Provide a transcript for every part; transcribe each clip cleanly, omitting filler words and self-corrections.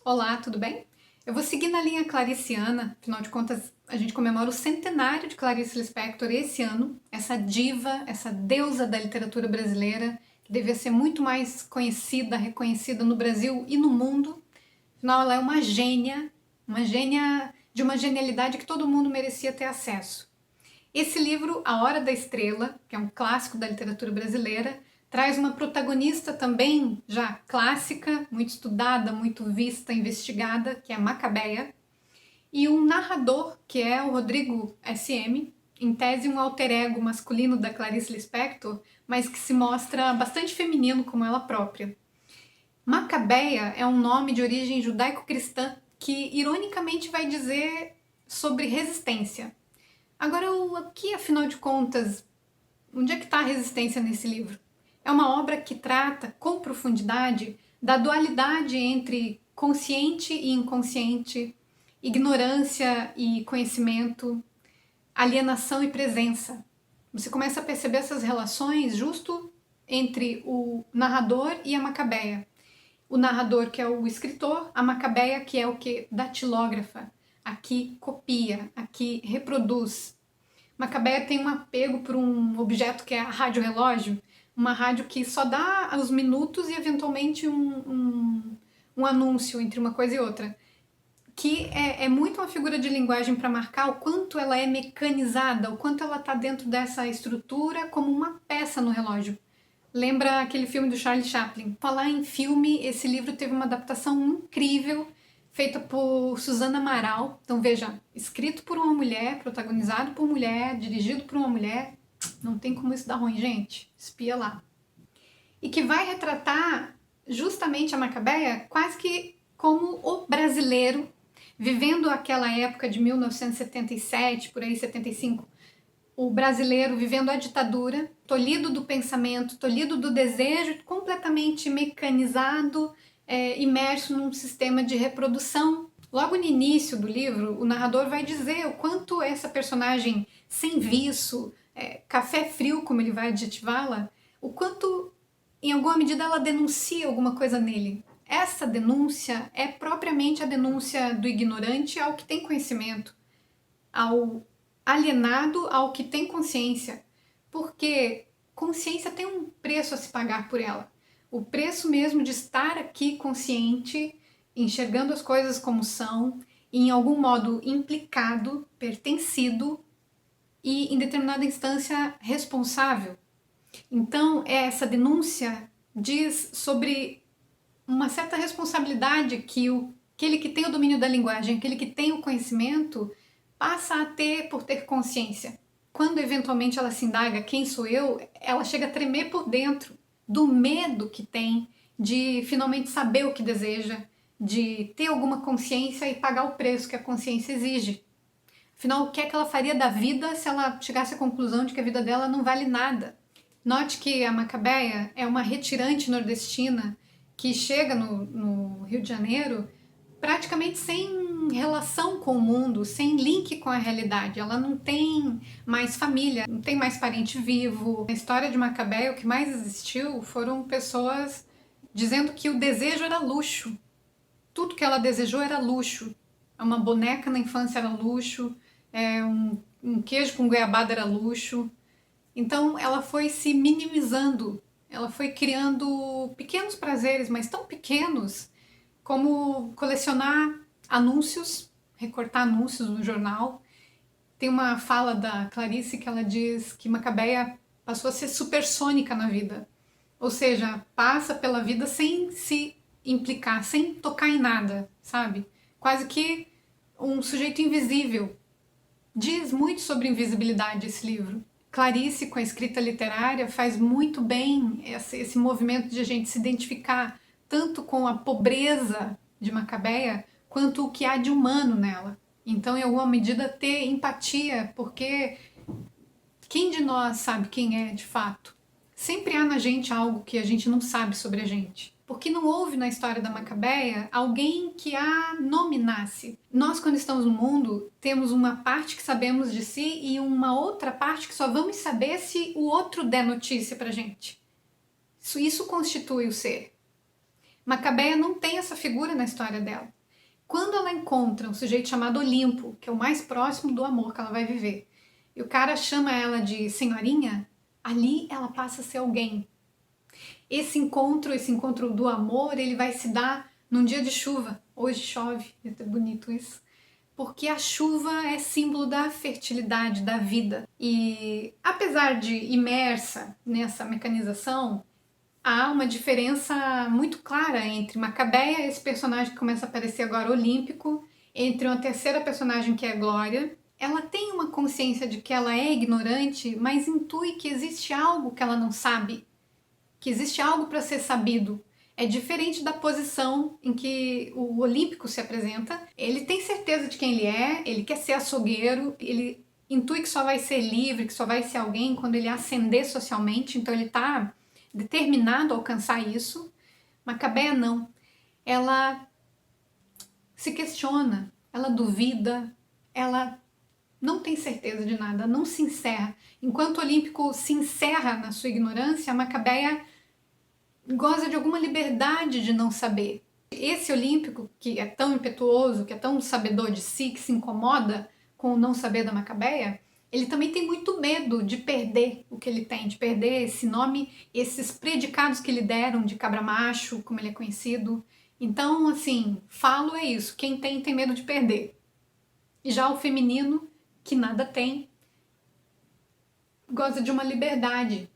Olá, tudo bem? Eu vou seguir na linha clariciana, afinal de contas, a gente comemora o centenário de Clarice Lispector esse ano, essa diva, essa deusa da literatura brasileira, que devia ser muito mais conhecida, reconhecida no Brasil e no mundo. Afinal, ela é uma gênia de uma genialidade que todo mundo merecia ter acesso. Esse livro, A Hora da Estrela, que é um clássico da literatura brasileira, traz uma protagonista também já clássica, muito estudada, muito vista, investigada, que é a Macabeia, e um narrador, que é o Rodrigo SM, em tese um alter ego masculino da Clarice Lispector, mas que se mostra bastante feminino como ela própria. Macabeia é um nome de origem judaico-cristã que ironicamente vai dizer sobre resistência. Agora, o que, afinal de contas, onde é que está a resistência nesse livro? É uma obra que trata com profundidade da dualidade entre consciente e inconsciente, ignorância e conhecimento, alienação e presença. Você começa a perceber essas relações justo entre o narrador e a Macabeia. O narrador, que é o escritor, a Macabeia, que é o que? Datilógrafa, a que copia, a que reproduz. Macabeia tem um apego por um objeto que é a rádio-relógio, uma rádio que só dá os minutos e eventualmente um anúncio entre uma coisa e outra, que é muito uma figura de linguagem para marcar o quanto ela é mecanizada, o quanto ela está dentro dessa estrutura como uma peça no relógio. Lembra aquele filme do Charlie Chaplin? Falar em filme, esse livro teve uma adaptação incrível, feita por Suzana Amaral. Então veja, escrito por uma mulher, protagonizado por mulher, dirigido por uma mulher. Não tem como isso dar ruim, gente. Espia lá. E que vai retratar justamente a Macabeia quase que como o brasileiro vivendo aquela época de 1977, por aí 75, o brasileiro vivendo a ditadura, tolhido do pensamento, tolhido do desejo, completamente mecanizado, imerso num sistema de reprodução. Logo no início do livro, o narrador vai dizer o quanto essa personagem sem viço, café frio, como ele vai adjetivá-la, o quanto, em alguma medida, ela denuncia alguma coisa nele. Essa denúncia é propriamente a denúncia do ignorante ao que tem conhecimento, ao alienado ao que tem consciência, porque consciência tem um preço a se pagar por ela. O preço mesmo de estar aqui consciente, enxergando as coisas como são, em algum modo implicado, pertencido e, em determinada instância, responsável. Então, essa denúncia diz sobre uma certa responsabilidade que aquele que tem o domínio da linguagem, aquele que tem o conhecimento, passa a ter por ter consciência. Quando eventualmente ela se indaga quem sou eu, ela chega a tremer por dentro do medo que tem de finalmente saber o que deseja, de ter alguma consciência e pagar o preço que a consciência exige. Afinal, o que é que ela faria da vida se ela chegasse à conclusão de que a vida dela não vale nada? Note que a Macabeia é uma retirante nordestina que chega no Rio de Janeiro praticamente sem relação com o mundo, sem link com a realidade. Ela não tem mais família, não tem mais parente vivo. Na história de Macabeia, o que mais existiu foram pessoas dizendo que o desejo era luxo. Tudo que ela desejou era luxo. Uma boneca na infância era luxo, um queijo com goiabada era luxo. Então ela foi se minimizando, ela foi criando pequenos prazeres, mas tão pequenos como colecionar anúncios, recortar anúncios no jornal. Tem uma fala da Clarice que ela diz que Macabeia passou a ser supersônica na vida, ou seja, passa pela vida sem se implicar, sem tocar em nada, sabe? Quase que um sujeito invisível. Diz muito sobre invisibilidade esse livro. Clarice, com a escrita literária, faz muito bem esse movimento de a gente se identificar tanto com a pobreza de Macabeia quanto o que há de humano nela. Então, em alguma medida, ter empatia, porque quem de nós sabe quem é de fato? Sempre há na gente algo que a gente não sabe sobre a gente. Porque não houve na história da Macabeia alguém que a nominasse. Nós, quando estamos no mundo, temos uma parte que sabemos de si e uma outra parte que só vamos saber se o outro der notícia pra gente. Isso constitui o ser. Macabeia não tem essa figura na história dela. Quando ela encontra um sujeito chamado Olimpo, que é o mais próximo do amor que ela vai viver, e o cara chama ela de senhorinha, ali ela passa a ser alguém. Esse encontro do amor, ele vai se dar num dia de chuva. Hoje chove, é bonito isso. Porque a chuva é símbolo da fertilidade, da vida. E apesar de imersa nessa mecanização, há uma diferença muito clara entre Macabeia, esse personagem que começa a aparecer agora olímpico, entre uma terceira personagem que é Glória. Ela tem uma consciência de que ela é ignorante, mas intui que existe algo que ela não sabe, que existe algo para ser sabido. É diferente da posição em que o olímpico se apresenta. Ele tem certeza de quem ele é, ele quer ser açougueiro, ele intui que só vai ser livre, que só vai ser alguém quando ele ascender socialmente, então ele está determinado a alcançar isso. Macabeia não. Ela se questiona, ela duvida, ela não tem certeza de nada, não se encerra. Enquanto o olímpico se encerra na sua ignorância, a Macabeia goza de alguma liberdade de não saber. Esse olímpico, que é tão impetuoso, que é tão sabedor de si, que se incomoda com o não saber da Macabeia, ele também tem muito medo de perder o que ele tem, de perder esse nome, esses predicados que lhe deram de cabra macho, como ele é conhecido. Então, assim, falo é isso, quem tem medo de perder. E já o feminino, que nada tem, goza de uma liberdade,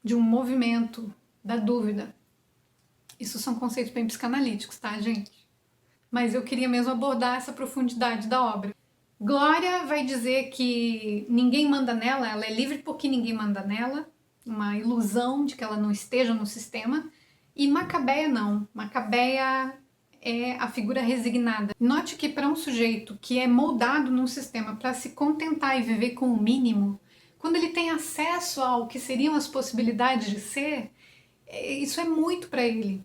de um movimento, da dúvida. Isso são conceitos bem psicanalíticos, tá, gente? Mas eu queria mesmo abordar essa profundidade da obra. Glória vai dizer que ninguém manda nela, ela é livre porque ninguém manda nela, uma ilusão de que ela não esteja no sistema. E Macabeia não. Macabeia é a figura resignada. Note que para um sujeito que é moldado num sistema para se contentar e viver com o mínimo, quando ele tem acesso ao que seriam as possibilidades de ser, isso é muito para ele.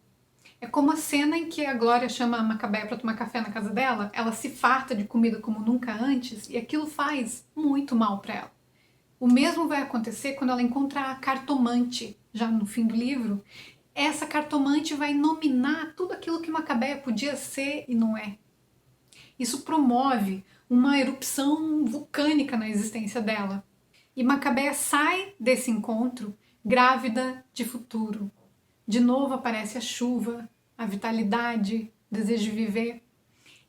É como a cena em que a Glória chama a Macabeia para tomar café na casa dela, ela se farta de comida como nunca antes e aquilo faz muito mal para ela. O mesmo vai acontecer quando ela encontra a cartomante, já no fim do livro. Essa cartomante vai nominar tudo aquilo que Macabeia podia ser e não é. Isso promove uma erupção vulcânica na existência dela. E Macabeia sai desse encontro grávida de futuro. De novo aparece a chuva, a vitalidade, o desejo de viver.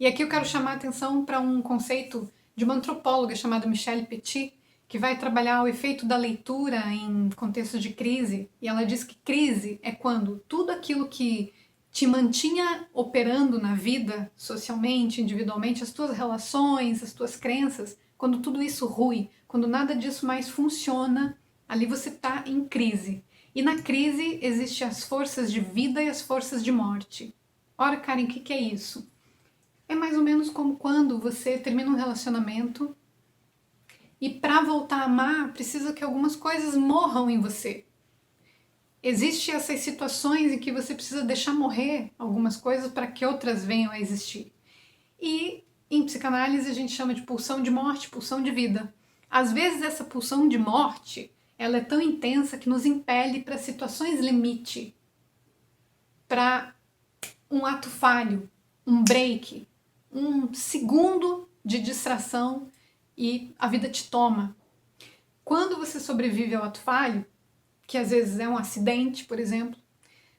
E aqui eu quero chamar a atenção para um conceito de uma antropóloga chamada Michelle Petit, que vai trabalhar o efeito da leitura em contextos de crise. E ela diz que crise é quando tudo aquilo que te mantinha operando na vida, socialmente, individualmente, as tuas relações, as tuas crenças, quando tudo isso rui, quando nada disso mais funciona, ali você está em crise. E na crise existem as forças de vida e as forças de morte. Ora, Karen, o que é isso? É mais ou menos como quando você termina um relacionamento e para voltar a amar, precisa que algumas coisas morram em você. Existem essas situações em que você precisa deixar morrer algumas coisas para que outras venham a existir. E em psicanálise a gente chama de pulsão de morte, pulsão de vida. Às vezes essa pulsão de morte, ela é tão intensa que nos impele para situações limite, para um ato falho, um break, um segundo de distração e a vida te toma. Quando você sobrevive ao ato falho, que às vezes é um acidente, por exemplo,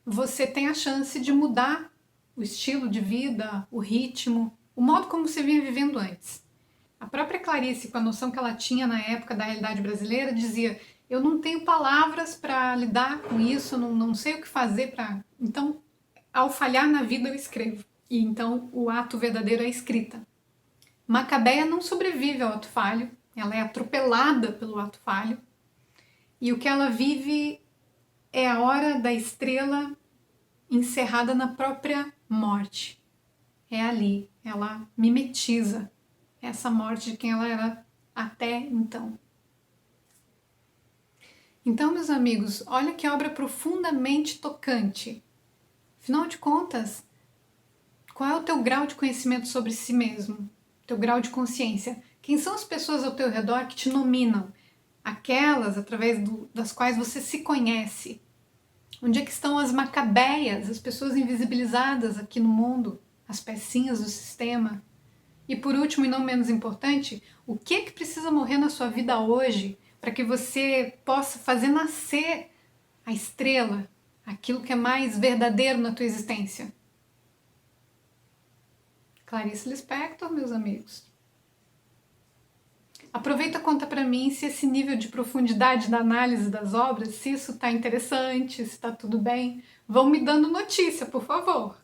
você tem a chance de mudar o estilo de vida, o ritmo, o modo como você vinha vivendo antes. A própria Clarice, com a noção que ela tinha na época da realidade brasileira, dizia: eu não tenho palavras para lidar com isso, não sei o que fazer para... Então, ao falhar na vida, eu escrevo. E então o ato verdadeiro é a escrita. Macabeia não sobrevive ao ato falho, ela é atropelada pelo ato falho. E o que ela vive é a hora da estrela encerrada na própria morte. É ali, ela mimetiza essa morte de quem ela era até então. Então, meus amigos, olha que obra profundamente tocante. Afinal de contas, qual é o teu grau de conhecimento sobre si mesmo? Teu grau de consciência? Quem são as pessoas ao teu redor que te nominam? Aquelas através das quais você se conhece. Onde é que estão as macabeias, as pessoas invisibilizadas aqui no mundo, as pecinhas do sistema? E por último e não menos importante, o que é que precisa morrer na sua vida hoje para que você possa fazer nascer a estrela, aquilo que é mais verdadeiro na tua existência? Clarice Lispector, meus amigos. Aproveita e conta para mim se esse nível de profundidade da análise das obras, se isso está interessante, se está tudo bem. Vão me dando notícia, por favor.